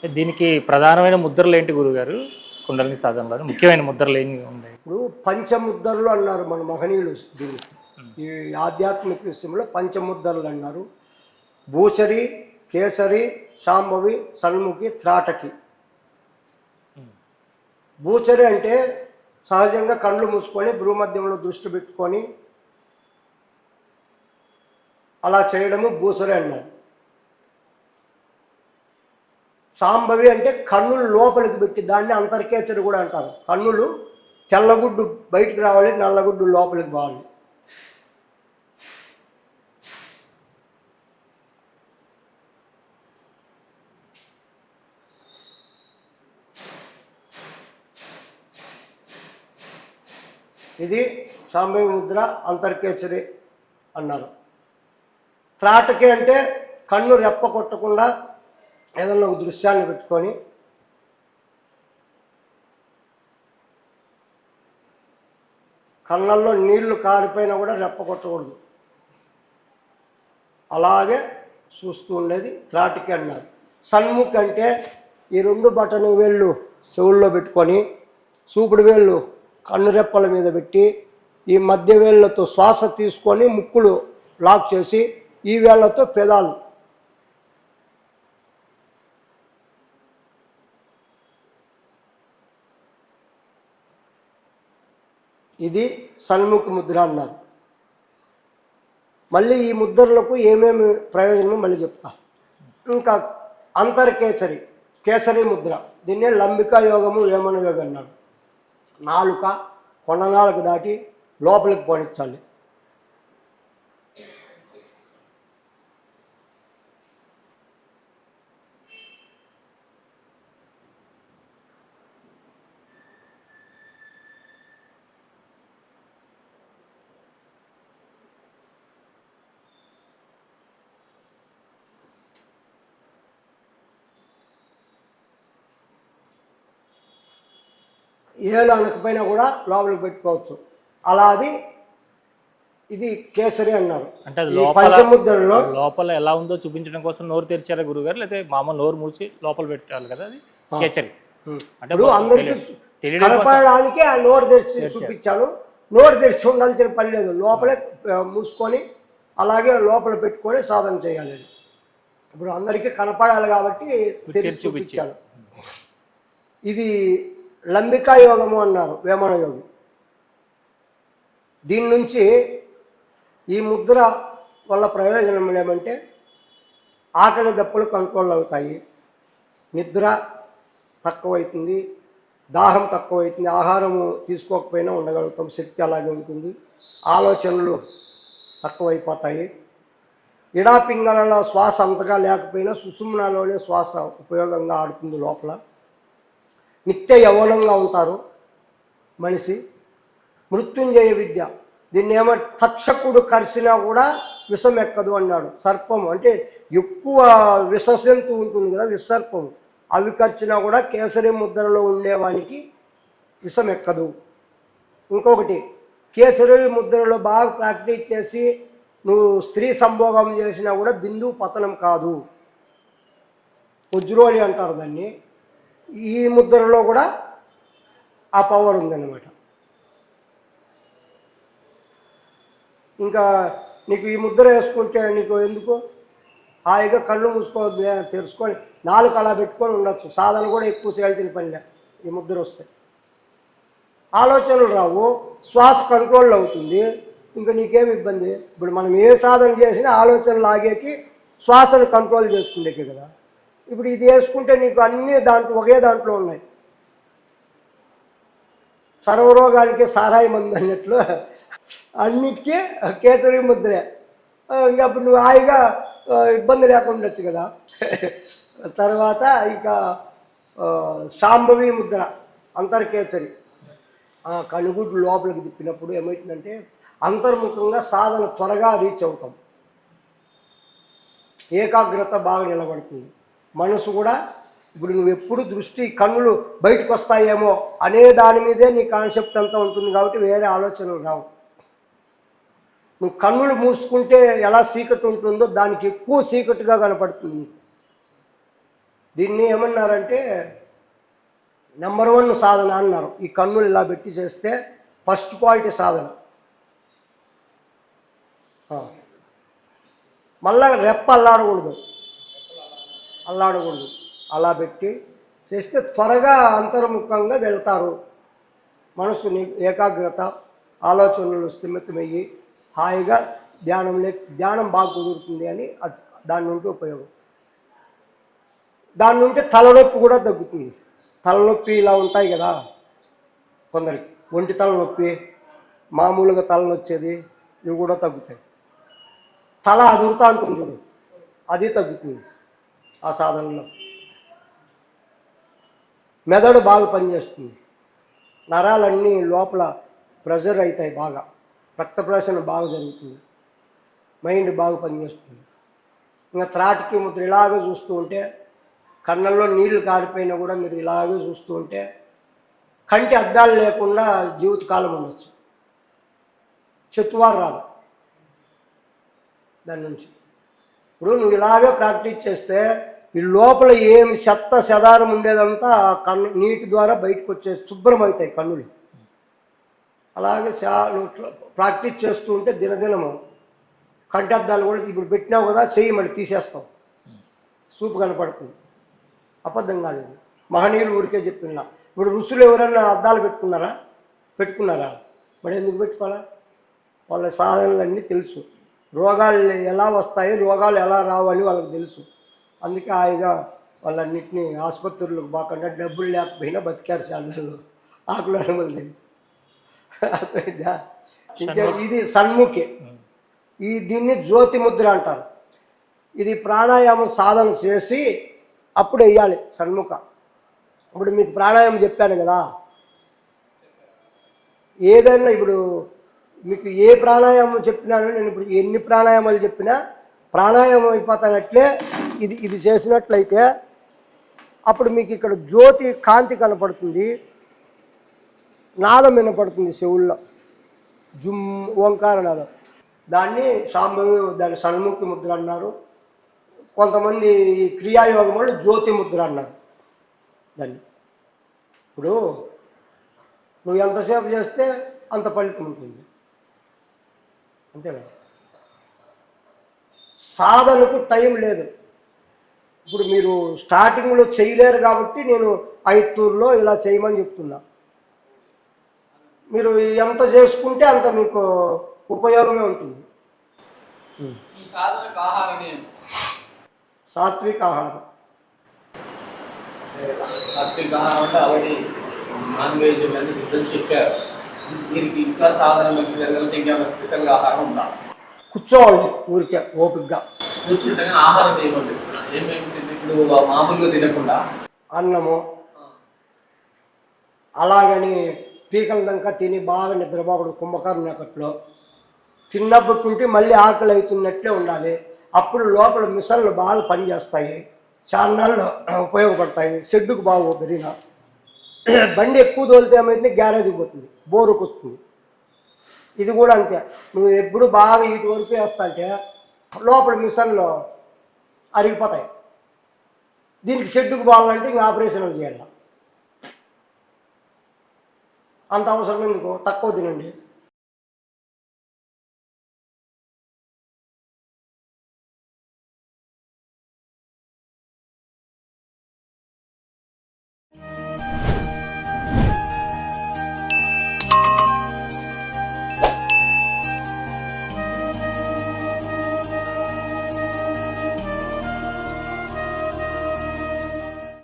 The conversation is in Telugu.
దీనికి ప్రధానమైన ముద్రలు ఏంటి గురుగారు? కుండలిని సాధనలో ముఖ్యమైన ముద్రలు ఏమి ఉన్నాయి? ఇప్పుడు పంచముద్రలు అన్నారు మన మహనీయులు. దీనికి ఈ ఆధ్యాత్మిక విషయంలో పంచముద్రలు అన్నారు. భూచరి, కేసరి, శాంభవి, సన్ముఖి, త్రాటకి. భూచరి అంటే సహజంగా కళ్ళు మూసుకొని భూమధ్యంలో దృష్టి పెట్టుకొని అలా చేయడము భూచరి అన్నారు. శాంభవి అంటే కన్నులు లోపలికి పెట్టి దాన్ని అంతర్కేచరి కూడా అంటారు. కన్నులు తెల్లగుడ్డు బయటికి రావాలి, నల్లగుడ్డు లోపలికి పోవాలి. ఇది శాంభవి ముద్ర, అంతర్కేచరి అన్నారు. త్రాటకి అంటే కన్ను రెప్ప కొట్టకుండా ఏదన్నా ఒక దృశ్యాన్ని పెట్టుకొని కళ్ళల్లో నీళ్లు కారిపోయినా కూడా రెప్ప కొట్టకూడదు, అలాగే చూస్తూ ఉండేది త్రాటికి అన్నారు. సన్ముఖి అంటే ఈ రెండు బటన్ వేళ్ళు చెవుల్లో పెట్టుకొని చూపుడు వేళ్ళు కన్ను రెప్పల మీద పెట్టి ఈ మధ్య వేళ్ళతో శ్వాస తీసుకొని ముక్కులు లాక్ చేసి ఈ వేళ్లతో పెదాలు ఇది సన్ముఖి ముద్ర అన్నారు. మళ్ళీ ఈ ముద్రలకు ఏమేమి ప్రయోజనమో మళ్ళీ చెప్తా. ఇంకా అంతర్కేసరి, కేసరి ముద్ర, దీన్నే లంబికా యోగము, వేమన యోగం అన్నాడు. నాలుక కొననాలకు దాటి లోపలికి పోనిచ్చాలి. ఏలు అనకపోయినా కూడా లోపలికి పెట్టుకోవచ్చు. అలా అది ఇది కేసరి అన్నారు. అంటే పంచముద్రలో లోపల ఎలా ఉందో చూపించడం కోసం నోరు తెరిచారా గురుగారు, లేకపోతే మామూలు నోరు మూసి లోపల పెట్టాలి కదా అది కేసరి? అంటే అందరికీ కనపడడానికి ఆ నోరు తెరిచి చూపించాను. నోరు తెరిచి ఉండాల్సిన పని లేదు, లోపలే మూసుకొని అలాగే లోపల పెట్టుకొని సాధన చేయాలి. ఇప్పుడు అందరికీ కనపడాలి కాబట్టి తెరిచి చూపించాను. ఇది లంబికా యోగము అన్నారు, వేమన యోగి. దీని నుంచి ఈ ముద్ర వల్ల ప్రయోజనం ఏమంటే ఆకలి దప్పులు కంట్రోల్ అవుతాయి, నిద్ర తక్కువవుతుంది, దాహం తక్కువవుతుంది, ఆహారము తీసుకోకపోయినా ఉండగలుగుతాం, శక్తి అలాగే ఉంటుంది, ఆలోచనలు తక్కువైపోతాయి. ఇడాపింగళలో శ్వాస అంతగా లేకపోయినా సుషుమ్నాలోనే శ్వాస ఉపయోగంగా ఆడుతుంది. లోపల నిత్య యవ్వనంగా ఉంటారు మనిషి. మృత్యుంజయ విద్య, దీన్ని ఏమో తక్షకుడు కరిసినా కూడా విషం ఎక్కదు అన్నాడు. సర్పం అంటే ఎక్కువ విషజంతు ఉంటుంది కదా, విసర్పం, అవి కరిచినా కూడా కేసరి ముద్రలో ఉండేవానికి విషం ఎక్కదు. ఇంకొకటి, కేసరి ముద్రలో బాగా ప్రాక్టీస్ చేసి నువ్వు స్త్రీ సంభోగం చేసినా కూడా బిందువు పతనం కాదు, ఉజ్రోలి అంటారు దాన్ని. ఈ ముద్రలో కూడా ఆ పవర్ ఉందన్నమాట. ఇంకా నీకు ఈ ముద్ర వేసుకుంటే నీకు ఎందుకు హాయిగా కళ్ళు మూసుకోవద్దు, తెరుచుకొని నాలుగు అలా పెట్టుకొని ఉండొచ్చు. సాధన కూడా ఎక్కువ చేయాల్సిన పనిలే. ఈ ముద్ర వస్తే ఆలోచనలు రావు, శ్వాస కంట్రోల్ అవుతుంది, ఇంకా నీకేమి ఇబ్బంది. ఇప్పుడు మనం ఏ సాధన చేసినా ఆలోచనలు ఆగేకి శ్వాసను కంట్రోల్ చేసుకుండేకి కదా. ఇప్పుడు ఇది వేసుకుంటే నీకు అన్నీ దాంట్లో ఒకే దాంట్లో ఉన్నాయి. సర్వరోగానికి సారాయి మందు అన్నట్లు అన్నిటికీ కేసరి ముద్రే. ఇంకా అప్పుడు నువ్వు హాయిగా ఇబ్బంది లేకుండా ఉండొచ్చు కదా. తర్వాత ఇక శాంభవి ముద్ర, అంతర్కేసరి, కనుగుడ్లు లోపలికి తిప్పినప్పుడు ఏమవుతుందంటే అంతర్ముఖంగా సాధన త్వరగా రీచ్ అవుతాం, ఏకాగ్రత బాగా నిలబడుతుంది. మనసు కూడా ఇప్పుడు నువ్వు ఎప్పుడు దృష్టి కన్నులు బయటకు వస్తాయేమో అనే దాని మీదే నీ కాన్సెప్ట్ అంతా ఉంటుంది కాబట్టి వేరే ఆలోచనలు రావు. నువ్వు కన్నులు మూసుకుంటే ఎలా చీకటి ఉంటుందో దానికి ఎక్కువ చీకటిగా కనపడుతుంది. దీన్ని ఏమన్నారంటే నెంబర్ 1 సాధన అన్నారు. ఈ కన్నులు ఇలా పెట్టి చేస్తే ఫస్ట్ క్వాలిటీ సాధన. మళ్ళా రెప్ప అల్లాడకూడదు, అలా పెట్టి చేస్తే త్వరగా అంతర్ముఖంగా వెళ్తారు. మనసుని ఏకాగ్రత, ఆలోచనలు స్థిమితమయ్యి హాయిగా ధ్యానం బాగా కుదురుతుంది అని దాని నుండి ఉపయోగం. దాని నుండి తలనొప్పి కూడా తగ్గుతుంది. తలనొప్పి ఇలా ఉంటాయి కదా కొందరికి, ఒంటి తలనొప్పి, మామూలుగా తలనొచ్చేది, ఇవి కూడా తగ్గుతాయి. తల అదురుతా ఉంటుంది చూడు, అది తగ్గుతుంది ఆ సాధనలో. మెదడు బాగా పనిచేస్తుంది, నరాలన్నీ లోపల ప్రెషర్ అవుతాయి, బాగా రక్త ప్రసరణ బాగా జరుగుతుంది, మైండ్ బాగా పనిచేస్తుంది. ఇంకా త్రాటికి ముద్ర ఇలాగే చూస్తూ ఉంటే, కళ్ళల్లో నీళ్లు కారిపోయినా కూడా మీరు ఇలాగే చూస్తూ ఉంటే కంటి అద్దాలు లేకుండా జీవితకాలం ఉండొచ్చు. చెత్తువారు రాదు దాని నుంచి. ఇప్పుడు నువ్వు ఇలాగే ప్రాక్టీస్ చేస్తే ఈ లోపల ఏమి చెత్త చెదారం ఉండేదంతా కన్ను నీటి ద్వారా బయటకు వచ్చే శుభ్రం అవుతాయి కన్నులు. అలాగే ప్రాక్టీస్ చేస్తూ ఉంటే దినదినము కంటి అద్దాలు కూడా ఇప్పుడు పెట్టినావు కదా, చెయ్యి మళ్ళీ తీసేస్తాం, చూపు కనపడుతుంది. అబద్ధం కాదు, మహనీయులు ఊరికే చెప్పిన. ఇప్పుడు ఋషులు ఎవరన్నా అద్దాలు పెట్టుకున్నారా? మరి ఎందుకు పెట్టుకోవాలా? వాళ్ళ సాధనలన్నీ తెలుసు, రోగాలు ఎలా వస్తాయి, రోగాలు ఎలా రావాలి వాళ్ళకి తెలుసు. అందుకే హాయిగా వాళ్ళన్నింటినీ ఆసుపత్రులకు పోకుండా డబ్బులు లేకపోయినా బతికారు చాలలో, ఆకులు అనుమతి. ఇంకా ఇది సన్ముఖి, దీన్ని జ్యోతి ముద్ర అంటారు. ఇది ప్రాణాయామం సాధన చేసి అప్పుడు వేయాలి సన్ముఖ. ఇప్పుడు మీకు ప్రాణాయామం చెప్పాను కదా, ఏదైనా ఇప్పుడు మీకు ఏ ప్రాణాయామం చెప్పినానో, నేను ఇప్పుడు ఎన్ని ప్రాణాయామాలు చెప్పినా ప్రాణాయామం అయిపోతానట్లే ఇది చేసినట్లయితే అప్పుడు మీకు ఇక్కడ జ్యోతి కాంతి కనపడుతుంది, నాదం వినపడుతుంది చెవుల్లో, జుమ్ ఓంకార నాదం. దాన్ని దాన్ని సన్ముఖి ముద్ర అన్నారు. కొంతమంది క్రియాయోగం వాళ్ళు జ్యోతి ముద్ర అన్నారు దాన్ని. ఇప్పుడు నువ్వు ఎంతసేపు చేస్తే అంత ఫలితం ఉంటుంది, అంతే కదా. సాధనకు టైం లేదు. ఇప్పుడు మీరు స్టార్టింగ్లో చేయలేరు కాబట్టి నేను 5 తూర్లో ఇలా చేయమని చెప్తున్నా. మీరు ఎంత చేసుకుంటే అంత మీకు ఉపయోగమే ఉంటుంది. ఈ సాధనకు ఆహారం సాత్విక ఆహారం. సాత్విక ఆహారం అంటే ఆల్రెడీ నాన్ వెజ్ అని పెద్దలు చెప్పారు. దీనికి ఇంకా సాధన మంచి జరగాలంటే ఇంకేమైనా స్పెషల్గా ఆహారం ఉందా? కూర్చోవాలి ఊరికే ఓపికగా కూర్చుంటే ఆహారం ఏమండి ఏమేమి ఇప్పుడు మామూలుగా తినకుండా అన్నము, అలాగని పీకల దాకా తిని బాగా నిద్రపోకూడదు. కుంభకర్ణ ఒకట్లో తిన్నప్పటి మళ్ళీ ఆకలి అవుతున్నట్లే ఉండాలి. అప్పుడు లోపల మిషన్లు బాగా పనిచేస్తాయి, చాన్నాళ్ళు ఉపయోగపడతాయి. షెడ్డుకు బాగా పెరిగిన బండి ఎక్కువ తోలితే ఏమైతుంది, గ్యారేజ్కి పోతుంది, బోరు కొస్తుంది. ఇది కూడా అంతే, నువ్వు ఎప్పుడు బాగా ఇటు వరకు వేస్తాంటే లోపల మిషన్లు అరిగిపోతాయి. దీనికి షెడ్డుకు పోవాలంటే ఇంకా ఆపరేషన్లు చేయాలి. అంత అవసరం ఎందుకు, తక్కువ తినండి.